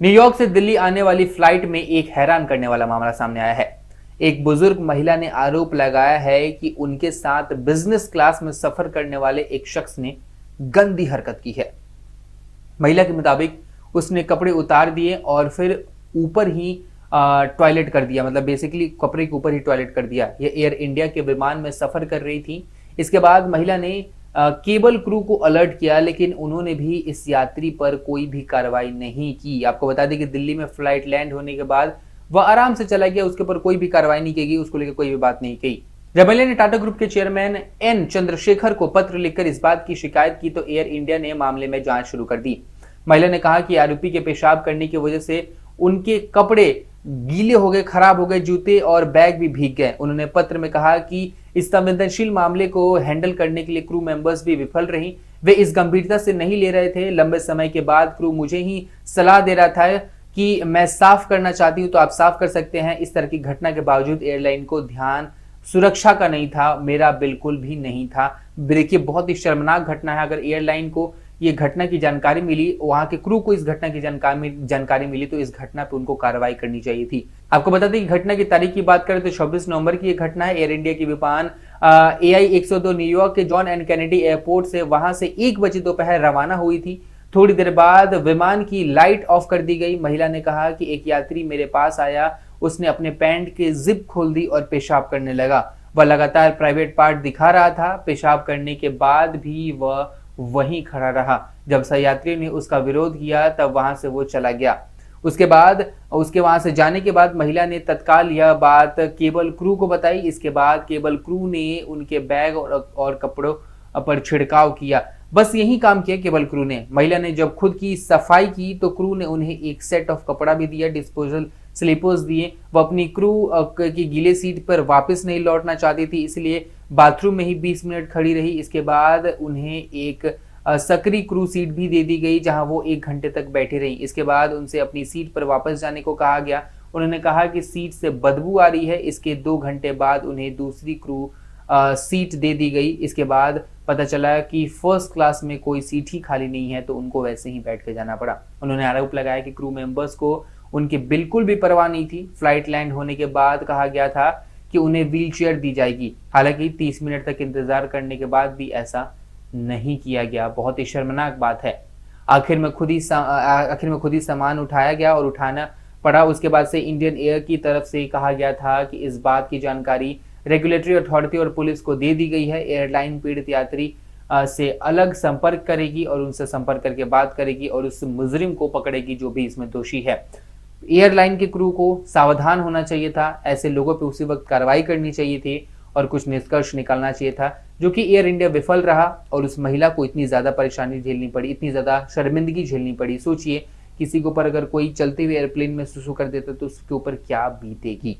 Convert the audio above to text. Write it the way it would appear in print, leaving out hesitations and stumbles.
New York से दिल्ली आने वाली फ्लाइट में एक हैरान करने वाला मामला सामने आया है। एक बुजुर्ग महिला ने आरोप लगाया है कि उनके साथ बिजनेस क्लास में सफर करने वाले एक शख्स ने गंदी हरकत की है। महिला के मुताबिक उसने कपड़े उतार दिए और फिर ऊपर ही टॉयलेट कर दिया, मतलब बेसिकली कपड़े के ऊपर ही टॉयलेट कर दिया। ये एयर इंडिया के विमान में सफर कर रही थी। इसके बाद महिला ने केबल क्रू को अलर्ट किया, लेकिन उन्होंने भी इस यात्री पर कोई भी कार्रवाई नहीं की। आपको बता दें कि दिल्ली में फ्लाइट लैंड होने के बाद वह आराम से चला गया, उसके ऊपर कोई भी कार्रवाई नहीं की गई, उसको लेकर कोई भी बात नहीं की। जब महिला ने टाटा ग्रुप के चेयरमैन एन चंद्रशेखर को पत्र लिखकर इस बात की शिकायत की तो एयर इंडिया ने मामले में जांच शुरू कर दी। महिला ने कहा कि आरोपी के पेशाब करने की वजह से उनके कपड़े गीले हो गए, खराब हो गए, जूते और बैग भी भीग गए। उन्होंने पत्र में कहा कि इस संवेदनशील मामले को हैंडल करने के लिए क्रू मेंबर्स भी विफल रही। वे इस गंभीरता से नहीं ले रहे थे। लंबे समय के बाद क्रू मुझे ही सलाह दे रहा था कि मैं साफ करना चाहती हूं तो आप साफ कर सकते हैं। इस तरह की घटना के बावजूद एयरलाइन को ध्यान सुरक्षा का नहीं था, मेरा बिल्कुल भी नहीं था। देखिए, बहुत ही शर्मनाक घटना है। अगर एयरलाइन को ये घटना की जानकारी मिली, वहां के क्रू को इस घटना की जानकारी मिली, तो इस घटना पे उनको कार्रवाई करनी चाहिए थी। आपको बता दें कि घटना की तारीख की बात करें तो 26 नवंबर की ये घटना है। एयर इंडिया की विमान AI 102 न्यूयॉर्क के जॉन एन कैनेडी एयरपोर्ट से वहां से 1 बजे दोपहर रवाना हुई थी। थोड़ी देर बाद विमान की लाइट ऑफ कर दी गई। महिला ने कहा कि एक यात्री मेरे पास आया, उसने अपने पैंट के जिप खोल दी और पेशाब करने लगा। वह लगातार प्राइवेट पार्ट दिखा रहा था। पेशाब करने के बाद भी वह वहीं खड़ा रहा। जब सहयात्री ने उसका विरोध किया तब वहां से वो चला गया। उसके वहां से जाने के बाद महिला ने तत्काल यह बात केबल क्रू को बताई। इसके बाद केबल क्रू ने उनके बैग और कपड़ों पर छिड़काव किया। बस यही काम किया केबल क्रू ने। महिला ने जब खुद की सफाई की तो क्रू ने उन्हें एक सेट ऑफ कपड़ा भी दिया, डिस्पोजल स्लीपर्स दिए। वो अपनी क्रू की गीले सीट पर वापस नहीं लौटना चाहती थी, इसलिए बाथरूम में ही 20 मिनट खड़ी रही। इसके बाद उन्हें एक सकरी क्रू सीट भी दे दी गई, जहां वो 1 घंटे तक बैठी रही। इसके बाद उनसे अपनी सीट पर वापस जाने को कहा गया। उन्होंने कहा कि सीट से बदबू आ रही है। इसके 2 घंटे बाद उन्हें दूसरी क्रू सीट दे दी गई। इसके बाद पता चला कि फर्स्ट क्लास में कोई सीट ही खाली नहीं है, तो उनको वैसे ही बैठ के जाना पड़ा। उन्होंने आरोप लगाया कि क्रू मेंबर्स को उनकी बिल्कुल भी परवाह नहीं थी। फ्लाइट लैंड होने के बाद कहा गया था कि उन्हें व्हील चेयर दी जाएगी। हालांकि 30 मिनट तक इंतजार करने के बाद भी ऐसा नहीं किया गया। बहुत ही शर्मनाक बात है। आखिर में खुद ही सामान उठाया गया और उठाना पड़ा। उसके बाद से इंडियन एयर की तरफ से कहा गया था कि इस बात की जानकारी रेगुलेटरी अथॉरिटी और पुलिस को दे दी गई है। एयरलाइन पीड़ित यात्री से अलग संपर्क करेगी और उनसे संपर्क करके बात करेगी और उस मुजरिम को पकड़ेगी जो भी इसमें दोषी है। एयरलाइन के क्रू को सावधान होना चाहिए था, ऐसे लोगों पे उसी वक्त कार्रवाई करनी चाहिए थी और कुछ निष्कर्ष निकालना चाहिए था, जो कि एयर इंडिया विफल रहा और उस महिला को इतनी ज्यादा परेशानी झेलनी पड़ी, इतनी ज्यादा शर्मिंदगी झेलनी पड़ी। सोचिए, किसी के ऊपर अगर कोई चलते हुए एयरप्लेन में सुसु कर देता तो उसके ऊपर क्या बीतेगी।